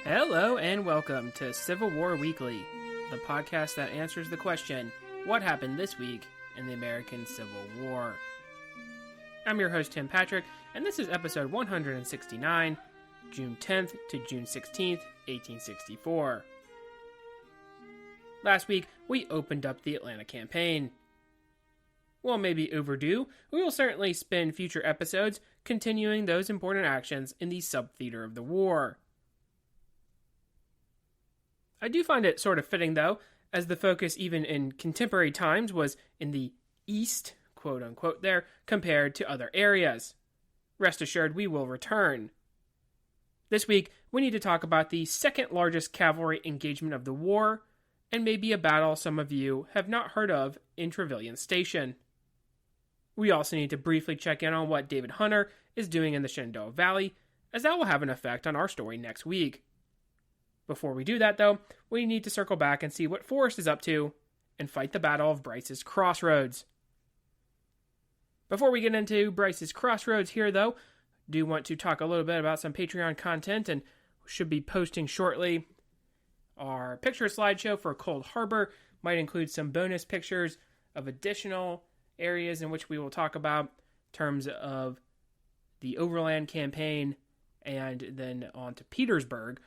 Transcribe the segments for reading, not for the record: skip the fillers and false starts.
Hello and welcome to Civil War Weekly, the podcast that answers the question, what happened this week in the American Civil War? I'm your host, Tim Patrick, and this is episode 169, June 10th to June 16th, 1864. Last week, we opened up the Atlanta campaign. While maybe overdue, we will certainly spend future episodes continuing those important actions in the sub-theater of the war. I do find it sort of fitting, though, as the focus even in contemporary times was in the East, quote-unquote there, compared to other areas. Rest assured, we will return. This week, we need to talk about the second largest cavalry engagement of the war, and maybe a battle some of you have not heard of in Trevilian Station. We also need to briefly check in on what David Hunter is doing in the Shenandoah Valley, as that will have an effect on our story next week. Before we do that, though, we need to circle back and see what Forrest is up to and fight the battle of Brice's Crossroads. Before we get into Brice's Crossroads here, though, I do want to talk a little bit about some Patreon content, and should be posting shortly. Our picture slideshow for Cold Harbor might include some bonus pictures of additional areas in which we will talk about in terms of the Overland campaign and then on to Petersburg.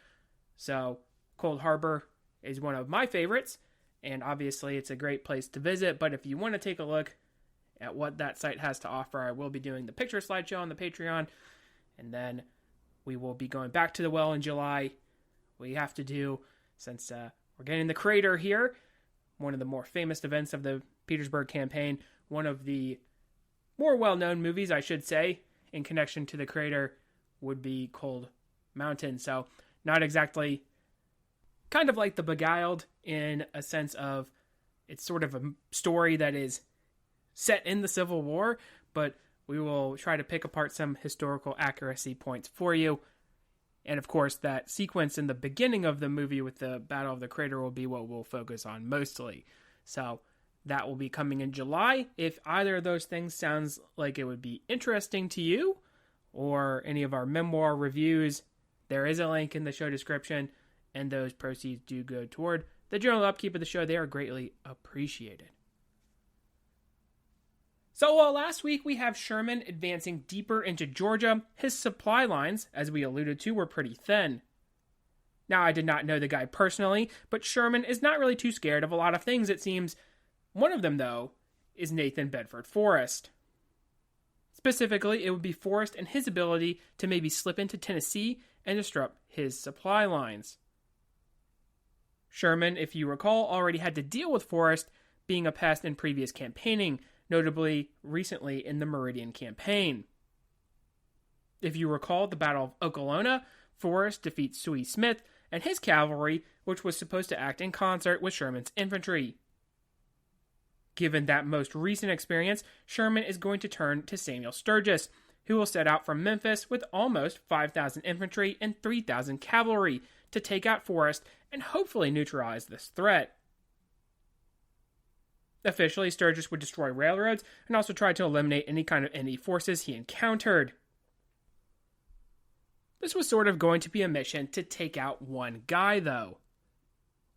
So, Cold Harbor is one of my favorites, and obviously it's a great place to visit, but if you want to take a look at what that site has to offer, I will be doing the picture slideshow on the Patreon, and then we will be going back to the well in July. We have to do, since we're getting the crater here, one of the more famous events of the Petersburg campaign, one of the more well-known movies, I should say, in connection to the crater would be Cold Mountain, so not exactly, kind of like The Beguiled in a sense of it's sort of a story that is set in the Civil War, but we will try to pick apart some historical accuracy points for you. And of course, that sequence in the beginning of the movie with the Battle of the Crater will be what we'll focus on mostly. So that will be coming in July. If either of those things sounds like it would be interesting to you, or any of our memoir reviews, there is a link in the show description, and those proceeds do go toward the general upkeep of the show. They are greatly appreciated. So while last week we have Sherman advancing deeper into Georgia, his supply lines, as we alluded to, were pretty thin. Now, I did not know the guy personally, but Sherman is not really too scared of a lot of things, it seems. One of them, though, is Nathan Bedford Forrest. Specifically, it would be Forrest and his ability to maybe slip into Tennessee and disrupt his supply lines. Sherman, if you recall, already had to deal with Forrest being a pest in previous campaigning, notably recently in the Meridian campaign. If you recall the Battle of Okolona, Forrest defeats Sooy Smith and his cavalry, which was supposed to act in concert with Sherman's infantry. Given that most recent experience, Sherman is going to turn to Samuel Sturgis, who will set out from Memphis with almost 5,000 infantry and 3,000 cavalry to take out Forrest and hopefully neutralize this threat. Officially, Sturgis would destroy railroads and also try to eliminate any kind of enemy forces he encountered. This was sort of going to be a mission to take out one guy, though.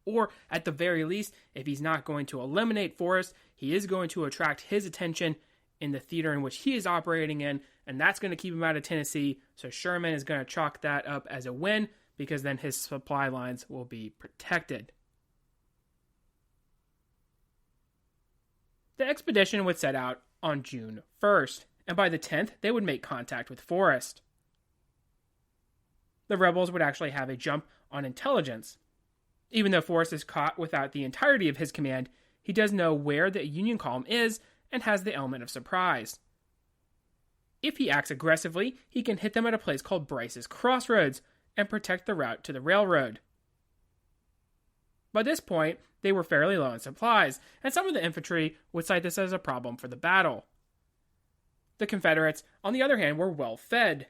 Or, at the very least, if he's not going to eliminate Forrest, he is going to attract his attention in the theater in which he is operating in, and that's going to keep him out of Tennessee, so Sherman is going to chalk that up as a win, because then his supply lines will be protected. The expedition would set out on June 1st, and by the 10th, they would make contact with Forrest. The rebels would actually have a jump on intelligence. Even though Forrest is caught without the entirety of his command, he does know where the Union column is and has the element of surprise. If he acts aggressively, he can hit them at a place called Brice's Crossroads and protect the route to the railroad. By this point, they were fairly low on supplies, and some of the infantry would cite this as a problem for the battle. The Confederates, on the other hand, were well fed.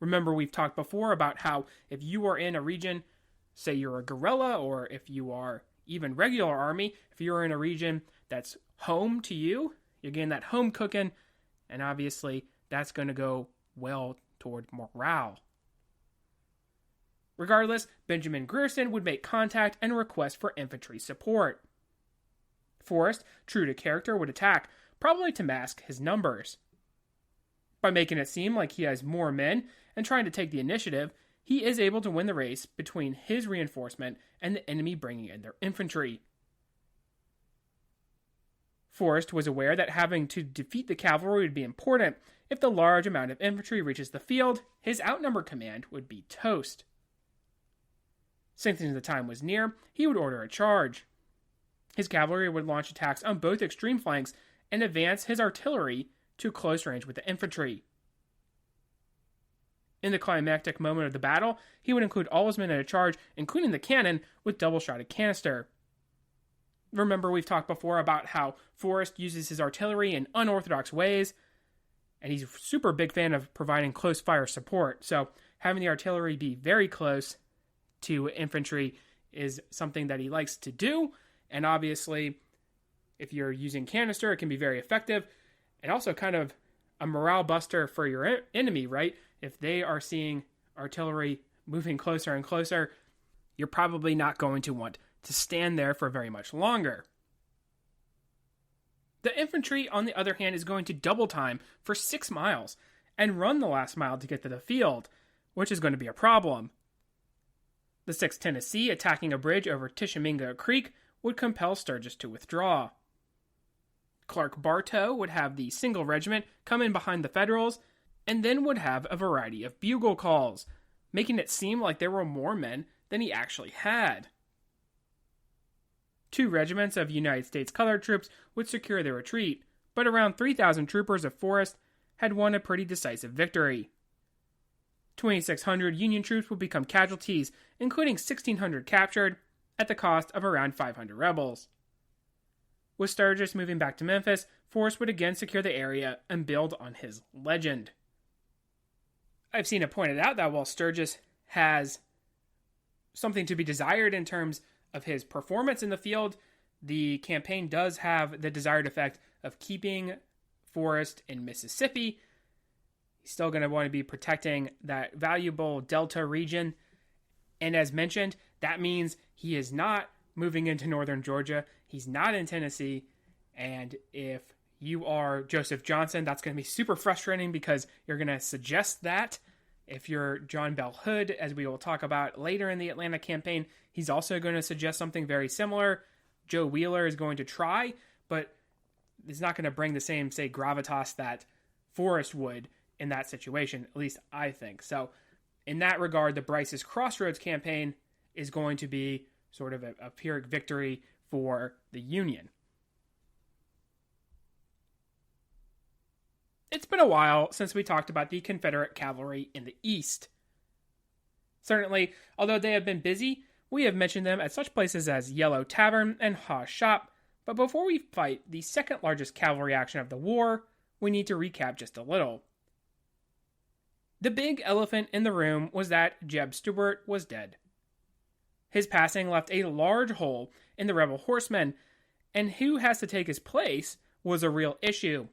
Remember, we've talked before about how if you are in a region, say you're a guerrilla, or if you are even regular army, if you're in a region that's home to you, you're getting that home cooking, and obviously that's going to go well toward morale. Regardless, Benjamin Grierson would make contact and request for infantry support. Forrest, true to character, would attack, probably to mask his numbers. By making it seem like he has more men and trying to take the initiative, he is able to win the race between his reinforcement and the enemy bringing in their infantry. Forrest was aware that having to defeat the cavalry would be important. If the large amount of infantry reaches the field, his outnumbered command would be toast. Sensing the time was near, he would order a charge. His cavalry would launch attacks on both extreme flanks and advance his artillery to close range with the infantry. In the climactic moment of the battle, he would include all his men in a charge, including the cannon, with double-shotted canister. Remember, we've talked before about how Forrest uses his artillery in unorthodox ways, and he's a super big fan of providing close fire support, so having the artillery be very close to infantry is something that he likes to do, and obviously, if you're using canister, it can be very effective, and also kind of a morale buster for your enemy, right? If they are seeing artillery moving closer and closer, you're probably not going to want to stand there for very much longer. The infantry, on the other hand, is going to double time for 6 miles and run the last mile to get to the field, which is going to be a problem. The 6th Tennessee, attacking a bridge over Tishomingo Creek, would compel Sturgis to withdraw. Clark Bartow would have the single regiment come in behind the Federals, and then would have a variety of bugle calls, making it seem like there were more men than he actually had. 2 regiments of United States colored troops would secure the retreat, but around 3,000 troopers of Forrest had won a pretty decisive victory. 2,600 Union troops would become casualties, including 1,600 captured, at the cost of around 500 rebels. With Sturgis moving back to Memphis, Forrest would again secure the area and build on his legend. I've seen it pointed out that while Sturgis has something to be desired in terms of his performance in the field, the campaign does have the desired effect of keeping Forrest in Mississippi. He's still going to want to be protecting that valuable Delta region. And as mentioned, that means he is not moving into northern Georgia. He's not in Tennessee. And if you are Joseph Johnson, that's going to be super frustrating because you're going to suggest that. If you're John Bell Hood, as we will talk about later in the Atlanta campaign, he's also going to suggest something very similar. Joe Wheeler is going to try, but it's not going to bring the same, say, gravitas that Forrest would in that situation, at least I think. So in that regard, the Brice's Crossroads campaign is going to be sort of a Pyrrhic victory for the Union. It's been a while since we talked about the Confederate cavalry in the East. Certainly, although they have been busy, we have mentioned them at such places as Yellow Tavern and Hawes Shop, but before we fight the second largest cavalry action of the war, we need to recap just a little. The big elephant in the room was that Jeb Stuart was dead. His passing left a large hole in the rebel horsemen, and who has to take his place was a real issue.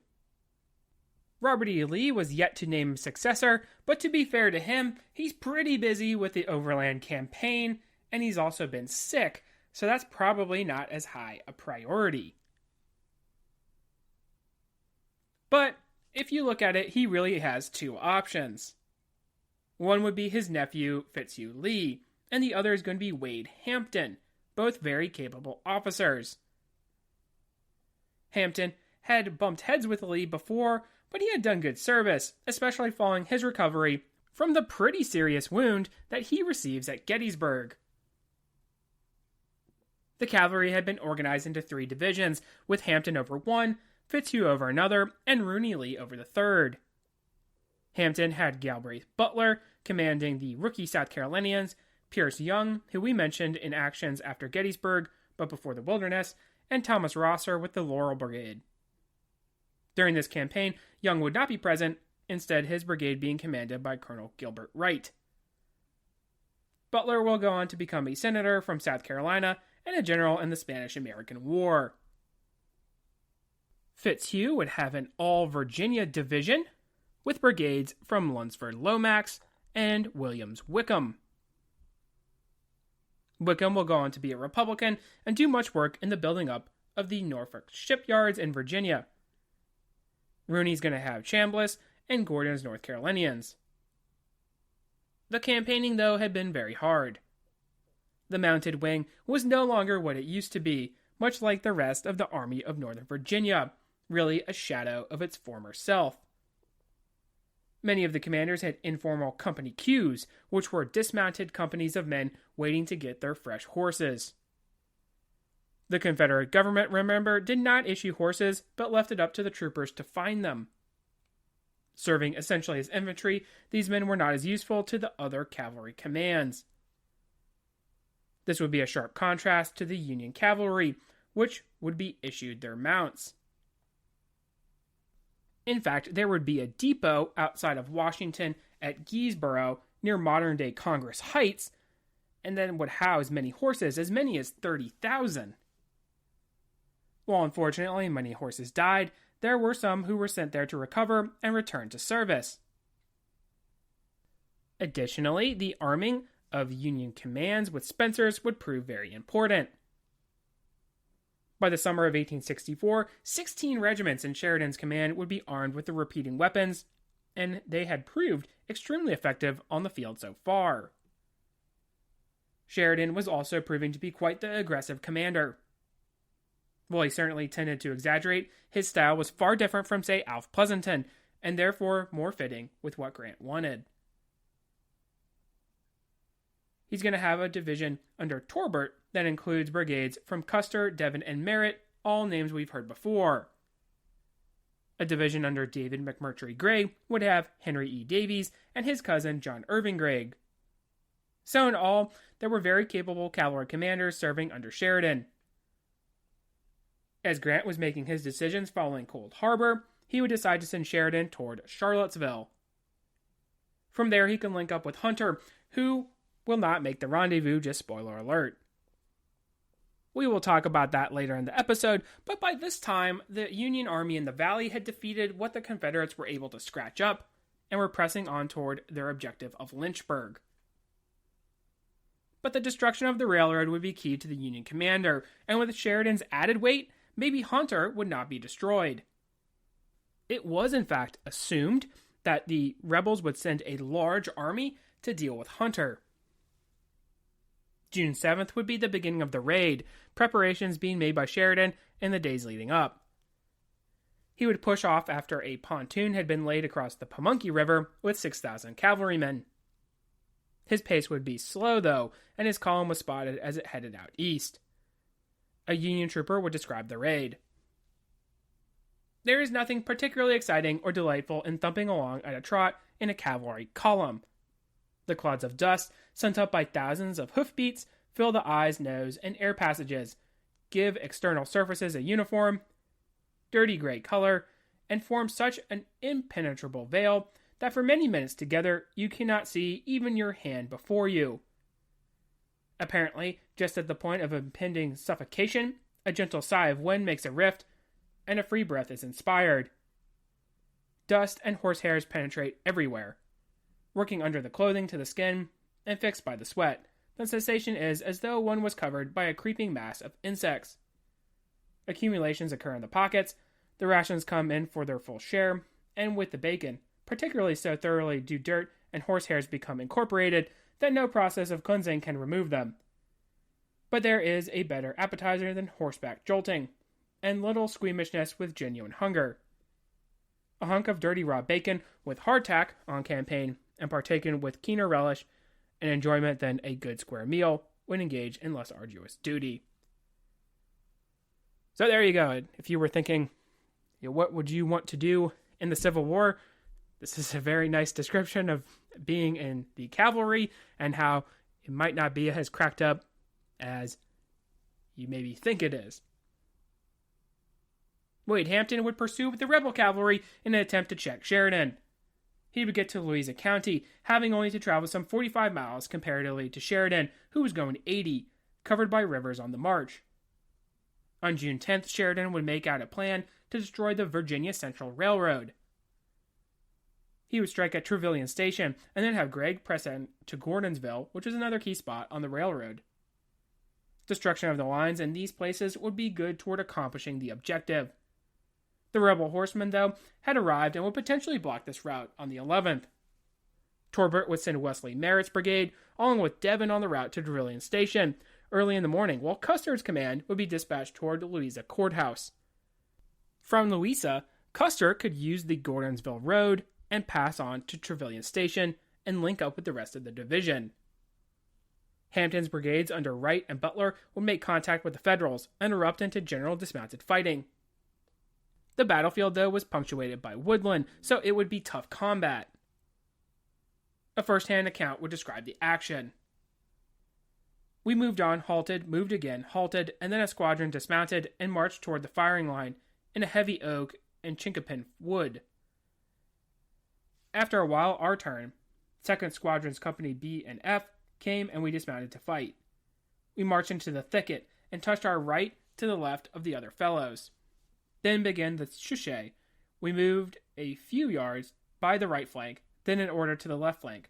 Robert E. Lee was yet to name a successor, but to be fair to him, he's pretty busy with the Overland campaign, and he's also been sick, so that's probably not as high a priority. But if you look at it, he really has 2 options. One would be his nephew, Fitzhugh Lee, and the other is going to be Wade Hampton, both very capable officers. Hampton had bumped heads with Lee before, but he had done good service, especially following his recovery from the pretty serious wound that he receives at Gettysburg. The cavalry had been organized into 3 divisions, with Hampton over one, Fitzhugh over another, and Rooney Lee over the third. Hampton had Galbraith Butler commanding the rookie South Carolinians, Pierce Young, who we mentioned in actions after Gettysburg but before the Wilderness, and Thomas Rosser with the Laurel Brigade. During this campaign, Young would not be present, instead his brigade being commanded by Colonel Gilbert Wright. Butler will go on to become a senator from South Carolina and a general in the Spanish-American War. Fitzhugh would have an all-Virginia division, with brigades from Lunsford Lomax and Williams Wickham. Wickham will go on to be a Republican and do much work in the building up of the Norfolk shipyards in Virginia. Rooney's going to have Chambliss, and Gordon's North Carolinians. The campaigning, though, had been very hard. The mounted wing was no longer what it used to be, much like the rest of the Army of Northern Virginia, really a shadow of its former self. Many of the commanders had informal company queues, which were dismounted companies of men waiting to get their fresh horses. The Confederate government, remember, did not issue horses, but left it up to the troopers to find them. Serving essentially as infantry, these men were not as useful to the other cavalry commands. This would be a sharp contrast to the Union cavalry, which would be issued their mounts. In fact, there would be a depot outside of Washington at Geesboro, near modern-day Congress Heights, and then would house many horses, as many as 30,000. While unfortunately many horses died, there were some who were sent there to recover and return to service. Additionally, the arming of Union commands with Spencers would prove very important. By the summer of 1864, 16 regiments in Sheridan's command would be armed with the repeating weapons, and they had proved extremely effective on the field so far. Sheridan was also proving to be quite the aggressive commander. While he certainly tended to exaggerate, his style was far different from, say, Alf Pleasanton, and therefore more fitting with what Grant wanted. He's going to have a division under Torbert that includes brigades from Custer, Devon, and Merritt, all names we've heard before. A division under David McMurtry Gray would have Henry E. Davies and his cousin John Irving Gregg. So in all, there were very capable cavalry commanders serving under Sheridan. As Grant was making his decisions following Cold Harbor, he would decide to send Sheridan toward Charlottesville. From there, he can link up with Hunter, who will not make the rendezvous, just spoiler alert. We will talk about that later in the episode, but by this time, the Union Army in the Valley had defeated what the Confederates were able to scratch up, and were pressing on toward their objective of Lynchburg. But the destruction of the railroad would be key to the Union commander, and with Sheridan's added weight, maybe Hunter would not be destroyed. It was, in fact, assumed that the rebels would send a large army to deal with Hunter. June 7th would be the beginning of the raid, preparations being made by Sheridan in the days leading up. He would push off after a pontoon had been laid across the Pamunkey River with 6,000 cavalrymen. His pace would be slow, though, and his column was spotted as it headed out east. A Union trooper would describe the raid. There is nothing particularly exciting or delightful in thumping along at a trot in a cavalry column. The clouds of dust, sent up by thousands of hoofbeats, fill the eyes, nose, and air passages, give external surfaces a uniform, dirty gray color, and form such an impenetrable veil that for many minutes together you cannot see even your hand before you. Apparently, just at the point of impending suffocation, a gentle sigh of wind makes a rift, and a free breath is inspired. Dust and horsehairs penetrate everywhere, working under the clothing to the skin, and fixed by the sweat. The sensation is as though one was covered by a creeping mass of insects. Accumulations occur in the pockets, the rations come in for their full share, and with the bacon, particularly so thoroughly do dirt and horsehairs become incorporated that no process of cleansing can remove them. But there is a better appetizer than horseback jolting, and little squeamishness with genuine hunger. A hunk of dirty raw bacon with hardtack on campaign, and partaken with keener relish and enjoyment than a good square meal when engaged in less arduous duty. So there you go. If you were thinking, what would you want to do in the Civil War? This is a very nice description of being in the cavalry and how it might not be as cracked up as you maybe think it is. Wade Hampton would pursue with the rebel cavalry in an attempt to check Sheridan. He would get to Louisa County, having only to travel some 45 miles comparatively to Sheridan, who was going 80, covered by rivers on the march. On June 10th, Sheridan would make out a plan to destroy the Virginia Central Railroad. He would strike at Trevilian Station and then have Gregg press in to Gordonsville, which was another key spot on the railroad. Destruction of the lines in these places would be good toward accomplishing the objective. The rebel horsemen, though, had arrived and would potentially block this route on the 11th. Torbert would send Wesley Merritt's brigade, along with Devon, on the route to Trevilian Station early in the morning, while Custer's command would be dispatched toward Louisa Courthouse. From Louisa, Custer could use the Gordonsville Road and pass on to Trevilian Station and link up with the rest of the division. Hampton's brigades under Wright and Butler would make contact with the Federals and erupt into general dismounted fighting. The battlefield, though, was punctuated by woodland, so it would be tough combat. A first-hand account would describe the action. We moved on, halted, moved again, halted, and then a squadron dismounted and marched toward the firing line in a heavy oak and chinkapin wood. After a while, our turn. 2nd Squadron's Company B and F came and we dismounted to fight. We marched into the thicket and touched our right to the left of the other fellows. Then began the chaussee. We moved a few yards by the right flank, then in order to the left flank.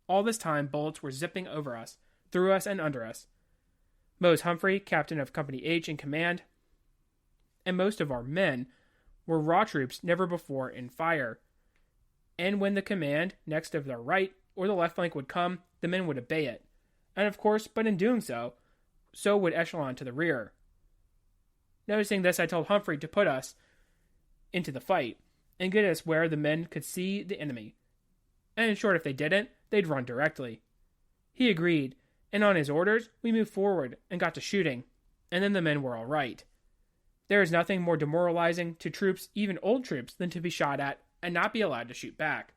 All this time, bullets were zipping over us, through us and under us. Mose Humphrey, captain of Company H in command, and most of our men were raw troops never before in fire. And when the command next of the right or the left flank would come, the men would obey it. And of course, but in doing so would echelon to the rear. Noticing this, I told Humphrey to put us into the fight and get us where the men could see the enemy. And in short, if they didn't, they'd run directly. He agreed, and on his orders, we moved forward and got to shooting, and then the men were all right. There is nothing more demoralizing to troops, even old troops, than to be shot at and not be allowed to shoot back.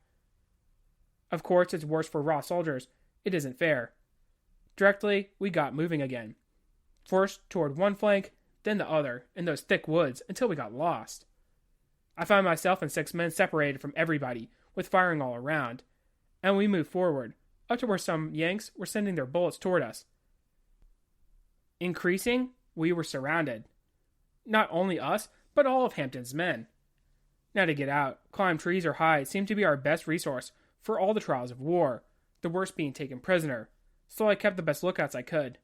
Of course, it's worse for raw soldiers. It isn't fair. Directly, we got moving again. First toward one flank, then the other, in those thick woods, until we got lost. I found myself and 6 men separated from everybody, with firing all around, and we moved forward, up to where some Yanks were sending their bullets toward us. Increasing, we were surrounded. Not only us, but all of Hampton's men. Now to get out, climb trees or hide seemed to be our best resource for all the trials of war, the worst being taken prisoner, so I kept the best lookouts I could.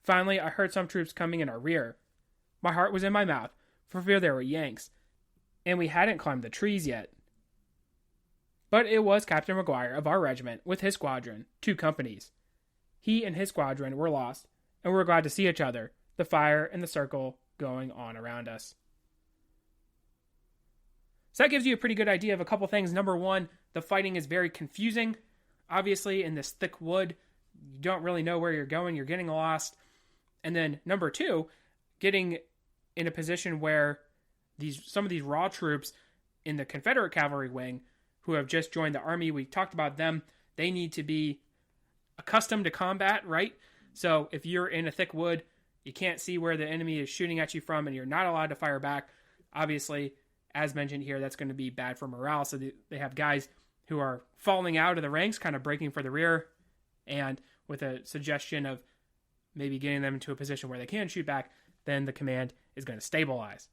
Finally, I heard some troops coming in our rear. My heart was in my mouth, for fear they were Yanks, and we hadn't climbed the trees yet. But it was Captain McGuire of our regiment with his squadron, 2 companies. He and his squadron were lost, and we were glad to see each other, the fire and the circle going on around us. So that gives you a pretty good idea of a couple things. Number one, the fighting is very confusing. Obviously, in this thick wood, you don't really know where you're going. You're getting lost. And then number two, getting in a position where some of these raw troops in the Confederate cavalry wing who have just joined the army, we talked about them, they need to be accustomed to combat, right? So if you're in a thick wood, you can't see where the enemy is shooting at you from, and you're not allowed to fire back. Obviously, as mentioned here, that's going to be bad for morale. So they have guys who are falling out of the ranks, kind of breaking for the rear, and with a suggestion of maybe getting them into a position where they can shoot back, then the command is going to stabilize.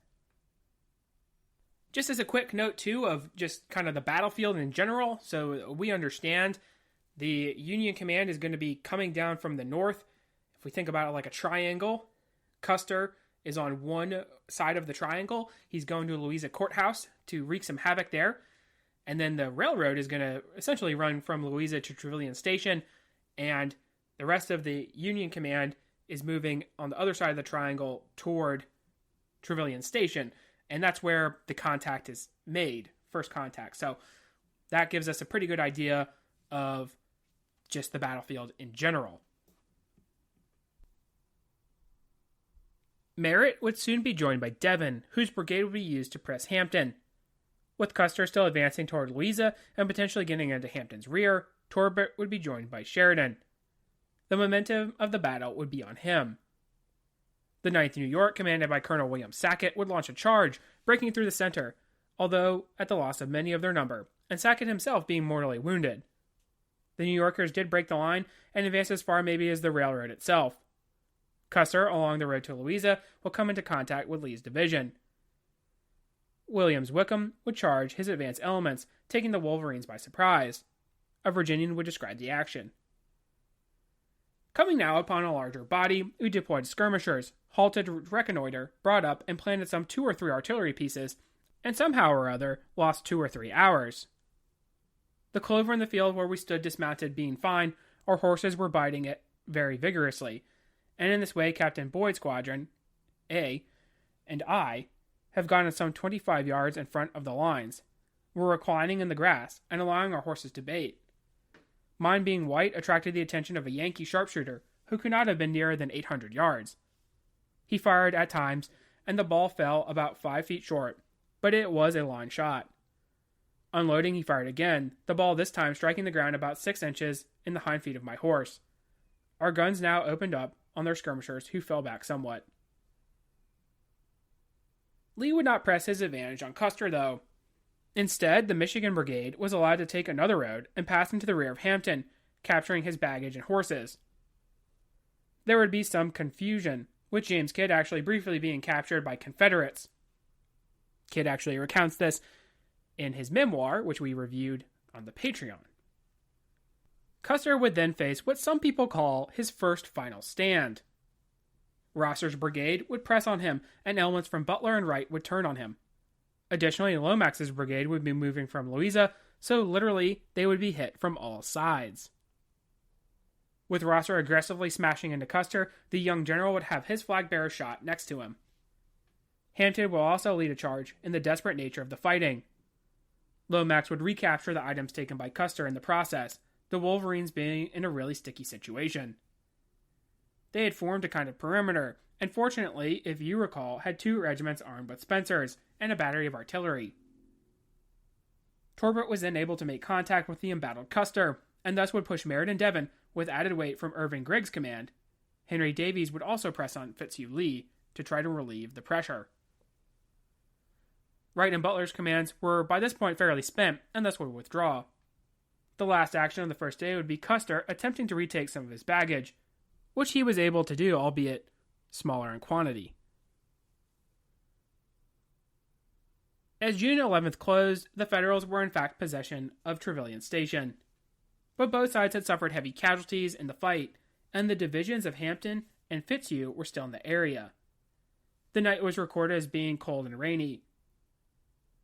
Just as a quick note, too, of just kind of the battlefield in general, so we understand the Union command is going to be coming down from the north. If we think about it like a triangle, Custer is on one side of the triangle. He's going to Louisa Courthouse to wreak some havoc there. And then the railroad is going to essentially run from Louisa to Trevilian Station. And the rest of the Union command is moving on the other side of the triangle toward Trevilian Station. And that's where the contact is made, first contact. So that gives us a pretty good idea of just the battlefield in general. Merritt would soon be joined by Devon, whose brigade would be used to press Hampton. With Custer still advancing toward Louisa and potentially getting into Hampton's rear, Torbert would be joined by Sheridan. The momentum of the battle would be on him. The 9th New York, commanded by Colonel William Sackett, would launch a charge, breaking through the center, although at the loss of many of their number, and Sackett himself being mortally wounded. The New Yorkers did break the line and advance as far maybe as the railroad itself. Custer, along the road to Louisa, will come into contact with Lee's division. Williams Wickham would charge his advance elements, taking the Wolverines by surprise. A Virginian would describe the action. Coming now upon a larger body, we deployed skirmishers, halted to reconnoiter, brought up and planted some 2 or 3 artillery pieces, and somehow or other lost 2 or 3 hours. The clover in the field where we stood dismounted being fine, our horses were biting it very vigorously, and in this way Captain Boyd's squadron, A, and I, have gotten some 25 yards in front of the lines. We're reclining in the grass and allowing our horses to bait. Mine being white attracted the attention of a Yankee sharpshooter who could not have been nearer than 800 yards. He fired at times, and the ball fell about 5 feet short, but it was a line shot. Unloading, he fired again, the ball this time striking the ground about 6 inches in the hind feet of my horse. Our guns now opened up on their skirmishers, who fell back somewhat. Lee would not press his advantage on Custer, though. Instead, the Michigan Brigade was allowed to take another road and pass into the rear of Hampton, capturing his baggage and horses. There would be some confusion, with James Kidd actually briefly being captured by Confederates. Kidd actually recounts this in his memoir, which we reviewed on the Patreon. Custer would then face what some people call his first final stand. Rosser's brigade would press on him, and elements from Butler and Wright would turn on him. Additionally, Lomax's brigade would be moving from Louisa, so literally they would be hit from all sides. With Rosser aggressively smashing into Custer, the young general would have his flag bearer shot next to him. Hampton will also lead a charge in the desperate nature of the fighting. Lomax would recapture the items taken by Custer in the process, the Wolverines being in a really sticky situation. They had formed a kind of perimeter, and fortunately, if you recall, had 2 regiments armed with Spencers and a battery of artillery. Torbert was then able to make contact with the embattled Custer, and thus would push Merritt and Devon with added weight from Irving Gregg's command. Henry Davies would also press on Fitzhugh Lee to try to relieve the pressure. Wright and Butler's commands were by this point fairly spent, and thus would withdraw. The last action of the first day would be Custer attempting to retake some of his baggage, which he was able to do, albeit smaller in quantity. As June 11th closed, the Federals were in fact possession of Trevilian Station. But both sides had suffered heavy casualties in the fight, and the divisions of Hampton and Fitzhugh were still in the area. The night was recorded as being cold and rainy.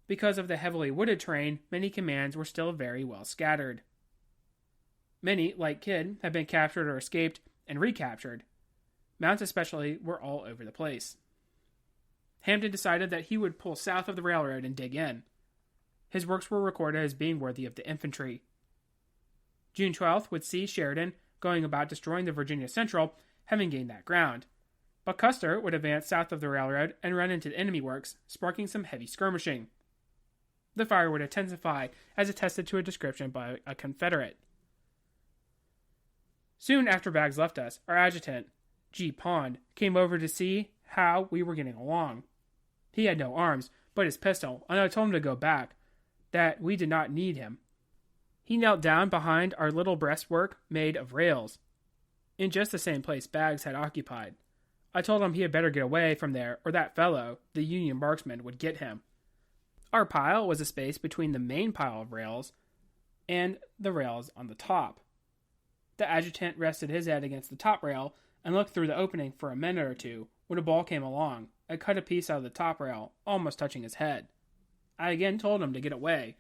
Because of the heavily wooded terrain, many commands were still very well scattered. Many, like Kidd, had been captured or escaped and recaptured. Mounts especially were all over the place. Hampton decided that he would pull south of the railroad and dig in. His works were recorded as being worthy of the infantry. June 12th would see Sheridan going about destroying the Virginia Central, having gained that ground. But Custer would advance south of the railroad and run into enemy works, sparking some heavy skirmishing. The fire would intensify, as attested to a description by a Confederate. Soon after Baggs left us, our adjutant, G. Pond, came over to see how we were getting along. He had no arms, but his pistol, and I told him to go back, that we did not need him. He knelt down behind our little breastwork made of rails, in just the same place Baggs had occupied. I told him he had better get away from there, or that fellow, the Union marksman, would get him. Our pile was a space between the main pile of rails and the rails on the top. The adjutant rested his head against the top rail and looked through the opening for a minute or two when a ball came along. I cut a piece out of the top rail, almost touching his head. I again told him to get away,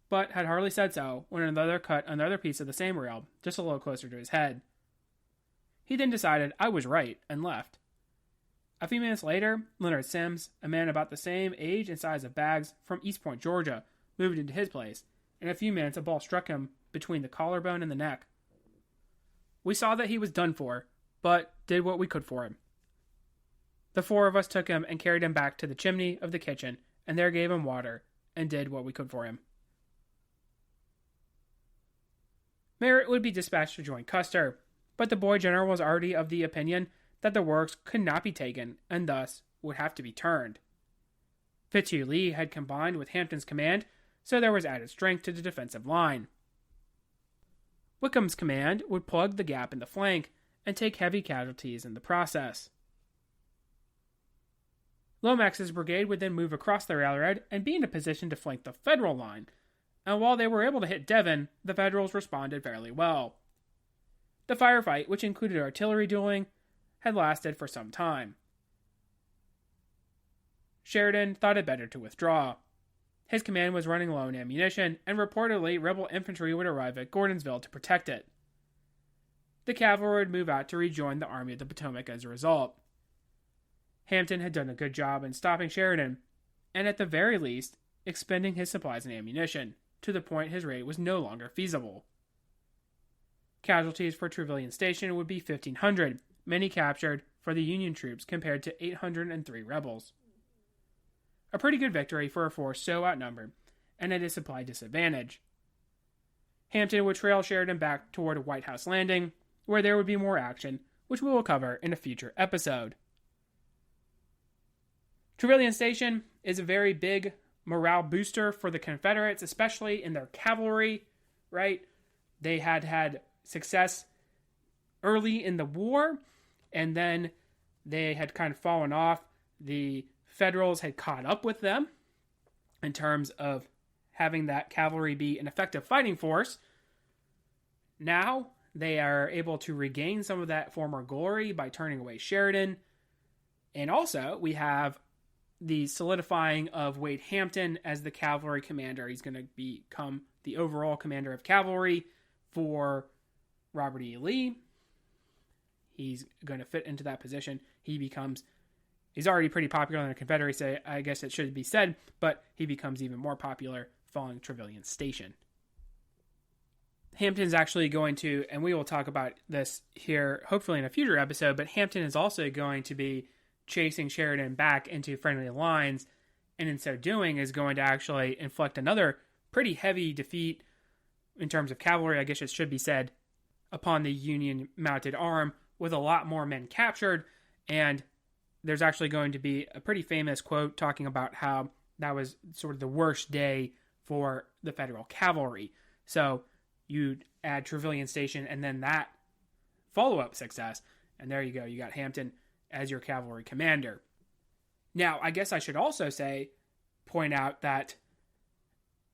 but had hardly said so when another cut another piece of the same rail, just a little closer to his head. He then decided I was right and left. A few minutes later, Leonard Sims, a man about the same age and size of Baggs from East Point, Georgia, moved into his place. In a few minutes, a ball struck him between the collarbone and the neck. We saw that he was done for, but did what we could for him. The 4 of us took him and carried him back to the chimney of the kitchen, and there gave him water, and did what we could for him. Merritt would be dispatched to join Custer, but the boy general was already of the opinion that the works could not be taken, and thus would have to be turned. Fitzhugh Lee had combined with Hampton's command, so there was added strength to the defensive line. Wickham's command would plug the gap in the flank and take heavy casualties in the process. Lomax's brigade would then move across the railroad and be in a position to flank the Federal line, and while they were able to hit Devon, the Federals responded fairly well. The firefight, which included artillery dueling, had lasted for some time. Sheridan thought it better to withdraw. His command was running low on ammunition, and reportedly rebel infantry would arrive at Gordonsville to protect it. The cavalry would move out to rejoin the Army of the Potomac as a result. Hampton had done a good job in stopping Sheridan, and at the very least, expending his supplies and ammunition, to the point his raid was no longer feasible. Casualties for Trevilian Station would be 1,500, many captured for the Union troops compared to 803 rebels. A pretty good victory for a force so outnumbered and at a supply disadvantage. Hampton would trail Sheridan back toward White House Landing, where there would be more action, which we will cover in a future episode. Trevilian Station is a very big morale booster for the Confederates, especially in their cavalry, right? They had success early in the war, and then they had kind of fallen off. The Federals had caught up with them in terms of having that cavalry be an effective fighting force. Now they are able to regain some of that former glory by turning away Sheridan. And also we have the solidifying of Wade Hampton as the cavalry commander. He's going to become the overall commander of cavalry for Robert E. Lee. He's going to fit into that position. He's already pretty popular in the Confederacy, I guess it should be said, but he becomes even more popular following Trevilian Station. Hampton's actually going to, and we will talk about this here hopefully in a future episode, but Hampton is also going to be chasing Sheridan back into friendly lines, and in so doing is going to actually inflict another pretty heavy defeat in terms of cavalry, I guess it should be said, upon the Union mounted arm, with a lot more men captured. And there's actually going to be a pretty famous quote talking about how that was sort of the worst day for the Federal cavalry. So you add Trevilian Station and then that follow-up success, and there you go. You got Hampton as your cavalry commander. Now, I guess I should also point out that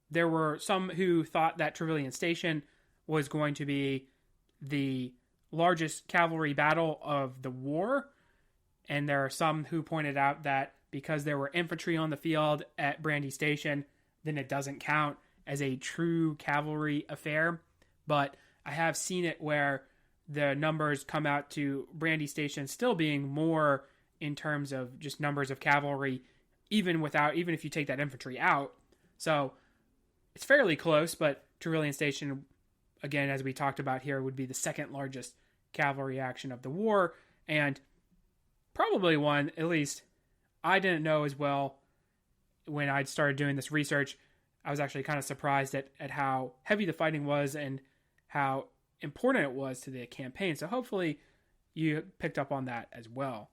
there were some who thought that Trevilian Station was going to be the largest cavalry battle of the war. And there are some who pointed out that because there were infantry on the field at Brandy Station, then it doesn't count as a true cavalry affair. But I have seen it where the numbers come out to Brandy Station still being more in terms of just numbers of cavalry, even if you take that infantry out. So it's fairly close, but Trevilian Station, again, as we talked about here, would be the second largest cavalry action of the war, and probably one, at least I didn't know as well when I started doing this research. I was actually kind of surprised at how heavy the fighting was and how important it was to the campaign. So hopefully you picked up on that as well.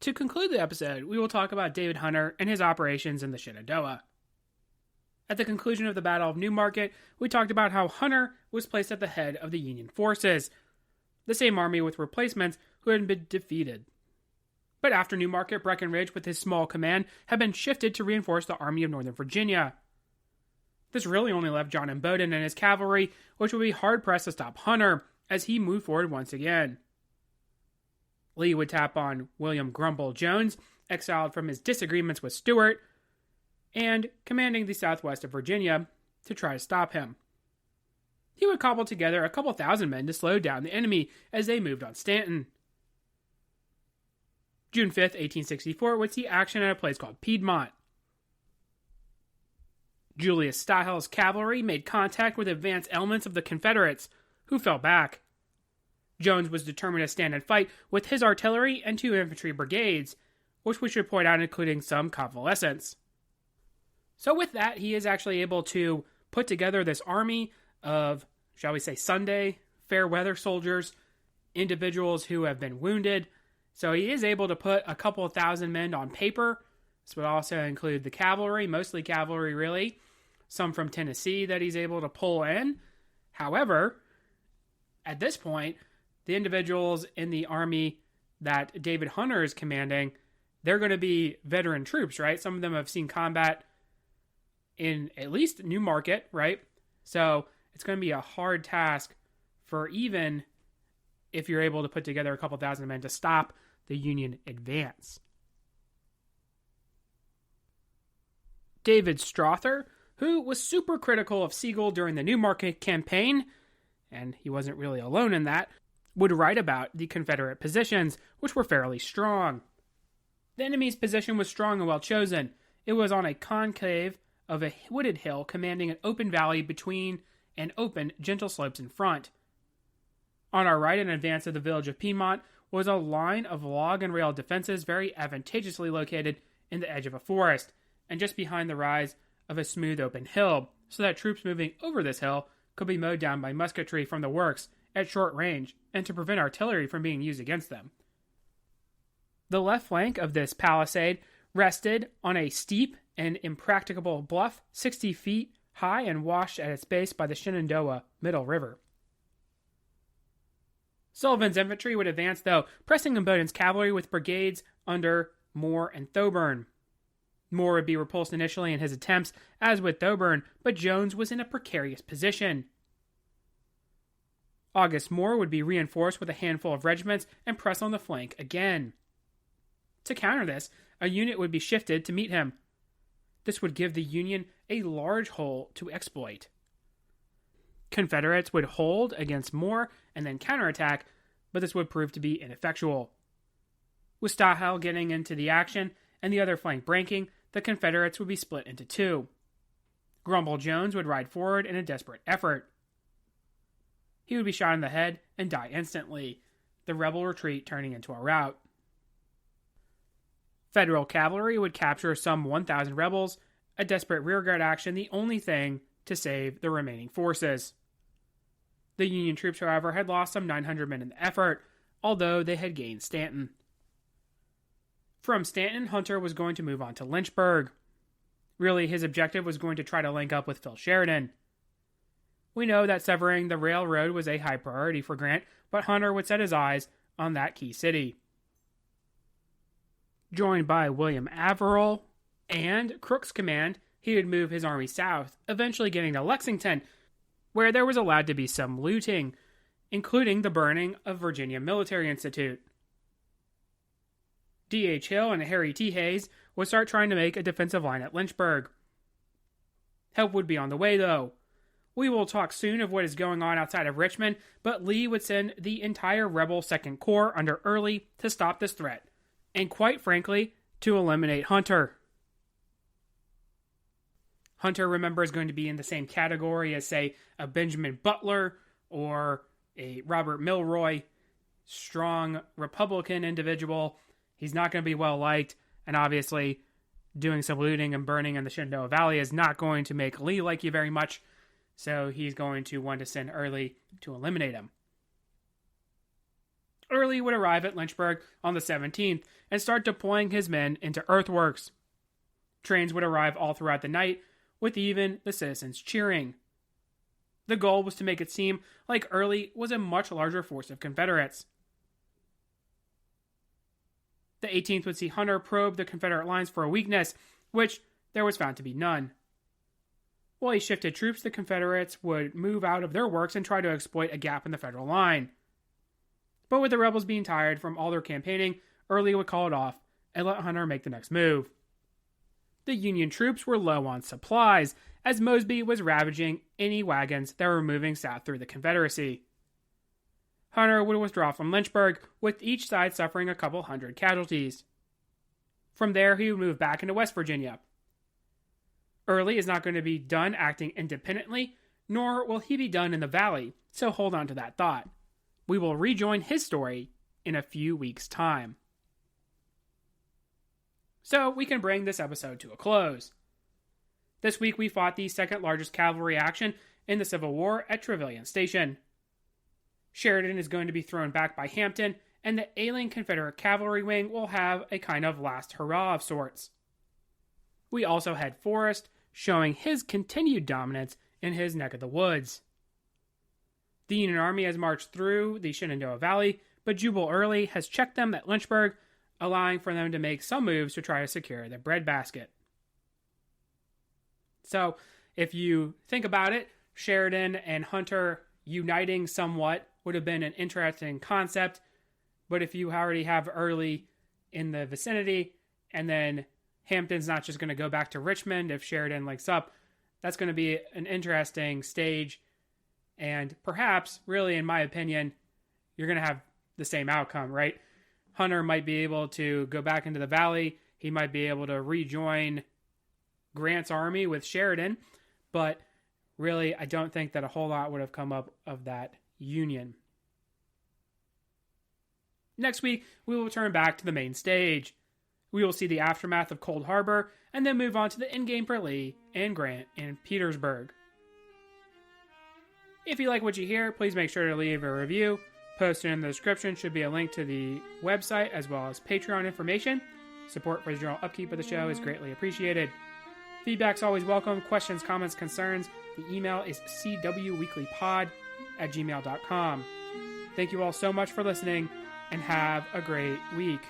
To conclude the episode, we will talk about David Hunter and his operations in the Shenandoah. At the conclusion of the Battle of Newmarket, we talked about how Hunter was placed at the head of the Union forces, the same army with replacements who had been defeated. But after Newmarket, Breckinridge, with his small command, had been shifted to reinforce the Army of Northern Virginia. This really only left John M. Bowdoin and his cavalry, which would be hard-pressed to stop Hunter as he moved forward once again. Lee would tap on William Grumble Jones, exiled from his disagreements with Stuart, and commanding the southwest of Virginia, to try to stop him. He would cobble together a couple thousand men to slow down the enemy as they moved on Stanton. June 5th, 1864 would see action at a place called Piedmont. Julius Stahel's cavalry made contact with advanced elements of the Confederates, who fell back. Jones was determined to stand and fight with his artillery and 2 infantry brigades, which we should point out including some convalescents. So with that, he is actually able to put together this army of, shall we say, Sunday fair weather soldiers, individuals who have been wounded. So he is able to put a couple of thousand men on paper. This would also include the cavalry, mostly cavalry really, some from Tennessee that he's able to pull in. However, at this point, the individuals in the army that David Hunter is commanding, they're going to be veteran troops, right? Some of them have seen combat in at least New Market, right? So it's going to be a hard task for, even if you're able to put together a couple thousand men, to stop the Union advance. David Strother, who was super critical of Sigel during the New Market campaign, and he wasn't really alone in that, would write about the Confederate positions, which were fairly strong. The enemy's position was strong and well chosen. It was on a concave of a wooded hill commanding an open valley between and open, gentle slopes in front. On our right, in advance of the village of Piedmont, was a line of log and rail defenses very advantageously located in the edge of a forest, and just behind the rise of a smooth open hill, so that troops moving over this hill could be mowed down by musketry from the works at short range, and to prevent artillery from being used against them. The left flank of this palisade rested on a steep and impracticable bluff 60 feet high and washed at its base by the Shenandoah Middle River. Sullivan's infantry would advance, though, pressing Imboden's cavalry with brigades under Moore and Thoburn. Moore would be repulsed initially in his attempts, as with Thoburn, but Jones was in a precarious position. August Moore would be reinforced with a handful of regiments and press on the flank again. To counter this, a unit would be shifted to meet him. This would give the Union a large hole to exploit. Confederates would hold against Moore and then counterattack, but this would prove to be ineffectual. With Stahel getting into the action and the other flank breaking, the Confederates would be split into two. Grumble Jones would ride forward in a desperate effort. He would be shot in the head and die instantly, the rebel retreat turning into a rout. Federal cavalry would capture some 1,000 rebels, a desperate rearguard action the only thing to save the remaining forces. The Union troops, however, had lost some 900 men in the effort, although they had gained Stanton. From Stanton, Hunter was going to move on to Lynchburg. Really, his objective was going to try to link up with Phil Sheridan. We know that severing the railroad was a high priority for Grant, but Hunter would set his eyes on that key city. Joined by William Averill and Crook's command, he would move his army south, eventually getting to Lexington, where there was allowed to be some looting, including the burning of Virginia Military Institute. D.H. Hill and Harry T. Hayes would start trying to make a defensive line at Lynchburg. Help would be on the way, though. We will talk soon of what is going on outside of Richmond, but Lee would send the entire rebel 2nd Corps under Early to stop this threat, and quite frankly, to eliminate Hunter. Hunter, remember, is going to be in the same category as, say, a Benjamin Butler or a Robert Milroy, strong Republican individual. He's not going to be well liked, and obviously doing some looting and burning in the Shenandoah Valley is not going to make Lee like you very much, so he's going to want to send Early to eliminate him. Early would arrive at Lynchburg on the 17th and start deploying his men into earthworks. Trains would arrive all throughout the night, with even the citizens cheering. The goal was to make it seem like Early was a much larger force of Confederates. The 18th would see Hunter probe the Confederate lines for a weakness, which there was found to be none. While he shifted troops, the Confederates would move out of their works and try to exploit a gap in the Federal line. But with the rebels being tired from all their campaigning, Early would call it off and let Hunter make the next move. The Union troops were low on supplies, as Mosby was ravaging any wagons that were moving south through the Confederacy. Hunter would withdraw from Lynchburg, with each side suffering a couple hundred casualties. From there, he would move back into West Virginia. Early is not going to be done acting independently, nor will he be done in the Valley, so hold on to that thought. We will rejoin his story in a few weeks' time. So we can bring this episode to a close. This week we fought the second largest cavalry action in the Civil War at Trevilian Station. Sheridan is going to be thrown back by Hampton, and the ailing Confederate cavalry wing will have a kind of last hurrah of sorts. We also had Forrest showing his continued dominance in his neck of the woods. The Union Army has marched through the Shenandoah Valley, but Jubal Early has checked them at Lynchburg, allowing for them to make some moves to try to secure the breadbasket. So if you think about it, Sheridan and Hunter uniting somewhat would have been an interesting concept. But if you already have Early in the vicinity, and then Hampton's not just going to go back to Richmond if Sheridan likes up, that's going to be an interesting stage. And perhaps, really, in my opinion, you're going to have the same outcome, right? Hunter might be able to go back into the valley. He might be able to rejoin Grant's army with Sheridan. But really, I don't think that a whole lot would have come up of that union. Next week, we will turn back to the main stage. We will see the aftermath of Cold Harbor, and then move on to the endgame for Lee and Grant in Petersburg. If you like what you hear, please make sure to leave a review. Posted in the description should be a link to the website as well as Patreon information. Support for the general upkeep of the show is greatly appreciated. Feedback's always welcome. Questions, comments, concerns. The email is cwweeklypod@gmail.com. Thank you all so much for listening, and have a great week.